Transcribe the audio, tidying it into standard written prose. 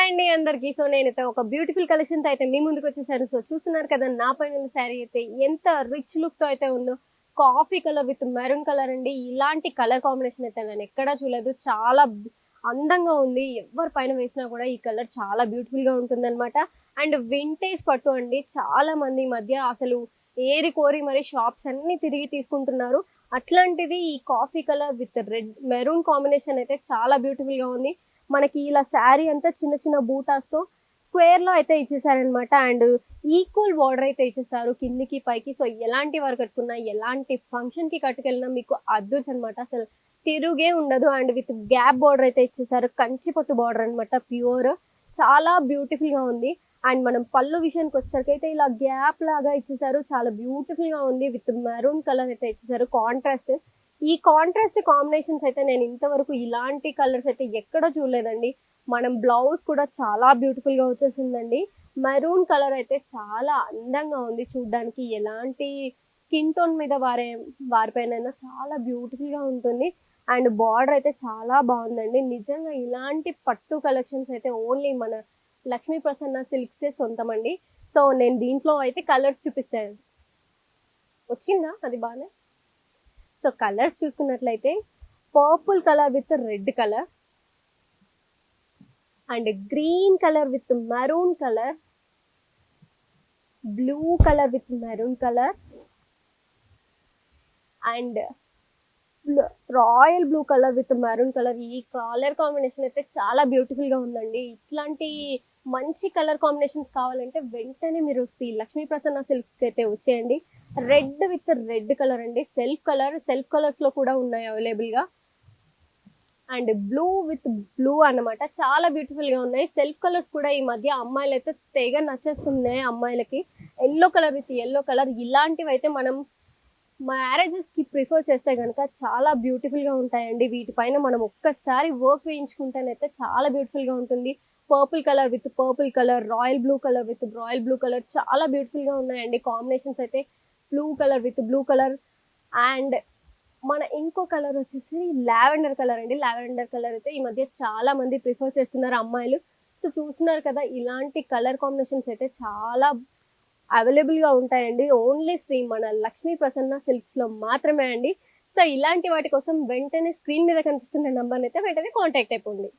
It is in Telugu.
హాయ్ అండి అందరికి. సో నేనైతే ఒక బ్యూటిఫుల్ కలెక్షన్ తో అయితే మీ ముందుకు వచ్చేసాను. సో చూస్తున్నారు కదా, నా పైన ఉన్న శారీ అయితే ఎంత రిచ్ లుక్ తో అయితే ఉందో. Coffee colour with maroon colour అండి. ఇలాంటి కలర్ కాంబినేషన్ అయితే నేను ఎక్కడా చూడలేదు. చాలా అందంగా ఉంది. ఎవరి పైన వేసినా కూడా ఈ కలర్ చాలా బ్యూటిఫుల్ గా ఉంటుంది అనమాట. అండ్ వింటేజ్ పట్టు అండి. చాలా మంది ఈ మధ్య అసలు ఏరి కోరి మరి షాప్స్ అన్ని తిరిగి తీసుకుంటున్నారు. అట్లాంటిది ఈ coffee colour with red maroon combination అయితే చాలా బ్యూటిఫుల్ గా ఉంది. మనకి ఇలా శారీ అంతా చిన్న చిన్న బూటాస్ తో స్క్వేర్ లో అయితే ఇచ్చేసారనమాట. అండ్ ఈక్వల్ బార్డర్ అయితే ఇచ్చేసారు కిందికి పైకి. సో ఎలాంటి వారు కట్టుకున్నా, ఎలాంటి ఫంక్షన్ కి కట్టుకెళ్ళినా మీకు అద్దుర్స్ అనమాట. అసలు తిరుగే ఉండదు. అండ్ విత్ గ్యాప్ బార్డర్ అయితే ఇచ్చేసారు. కంచి పట్టు బార్డర్ అనమాట, ప్యూర్. చాలా బ్యూటిఫుల్ గా ఉంది. అండ్ మనం పళ్ళు విషయానికి వచ్చేసరికి అయితే ఇలా గ్యాప్ లాగా ఇచ్చేసారు. చాలా బ్యూటిఫుల్ గా ఉంది. విత్ మెరూన్ కలర్ అయితే ఇచ్చేసారు కాంట్రాస్ట్. ఈ కాంట్రాస్ట్ కాంబినేషన్స్ అయితే నేను ఇంతవరకు ఇలాంటి కలర్స్ అయితే ఎక్కడ చూడలేదండి. మనం బ్లౌజ్ కూడా చాలా బ్యూటిఫుల్ గా వచ్చేసిందండి. మెరూన్ కలర్ అయితే చాలా అందంగా ఉంది చూడ్డానికి. ఎలాంటి స్కిన్ టోన్ మీద వారిపైన చాలా బ్యూటిఫుల్ గా ఉంటుంది. అండ్ బార్డర్ అయితే చాలా బాగుందండి. నిజంగా ఇలాంటి పట్టు కలెక్షన్స్ అయితే ఓన్లీ మన లక్ష్మీ ప్రసన్న సిల్క్సే సొంతమండి. సో నేను దీంట్లో అయితే కలర్స్ చూపిస్తాను. వచ్చిందా అది బాగానే? సో కలర్స్ చూసుకున్నట్లయితే purple colour with red colour, and green colour with maroon colour, blue colour with maroon colour, and royal blue colour with maroon colour. ఈ కలర్ కాంబినేషన్ అయితే చాలా బ్యూటిఫుల్ గా ఉందండి. ఇట్లాంటి మంచి కలర్ కాంబినేషన్స్ కావాలంటే వెంటనే మీరు శ్రీ లక్ష్మీ ప్రసన్న సిల్క్స్ అయితే వచ్చేయండి. రెడ్ విత్ రెడ్ కలర్ అండి. సెల్ఫ్ కలర్స్ లో కూడా ఉన్నాయి అవైలబుల్ గా. అండ్ బ్లూ విత్ బ్లూ అన్నమాట. చాలా బ్యూటిఫుల్ గా ఉన్నాయి. సెల్ఫ్ కలర్స్ కూడా ఈ మధ్య అమ్మాయిలు అయితే తెగ నచ్చేస్తున్నాయి అమ్మాయిలకి. Yellow colour with yellow colour ఇలాంటివి అయితే మనం మ్యారేజెస్ కి ప్రిఫర్ చేస్తే కనుక చాలా బ్యూటిఫుల్ గా ఉంటాయండి. వీటిపైన మనం ఒక్కసారి వర్క్ వేయించుకుంటేనైతే చాలా బ్యూటిఫుల్ గా ఉంటుంది. Purple colour with purple colour, royal blue colour with royal blue colour చాలా బ్యూటిఫుల్ గా ఉన్నాయండి కాంబినేషన్స్ అయితే. Blue colour with blue colour. And మన ఇంకో కలర్ వచ్చేసి లావెండర్ కలర్ అండి. లావెండర్ కలర్ అయితే ఈ మధ్య చాలా మంది ప్రిఫర్ చేస్తున్నారు అమ్మాయిలు. సో చూస్తున్నారు కదా, ఇలాంటి కలర్ కాంబినేషన్స్ అయితే చాలా అవైలబుల్ గా ఉంటాయండి. ఓన్లీ శ్రీ మన లక్ష్మీ ప్రసన్న సిల్క్స్ లో మాత్రమే అండి. సో ఇలాంటి వాటి కోసం వెంటనే స్క్రీన్ మీద కనిపిస్తున్న నంబర్ అయితే వెంటనే కాంటాక్ట్ అయిపోండి.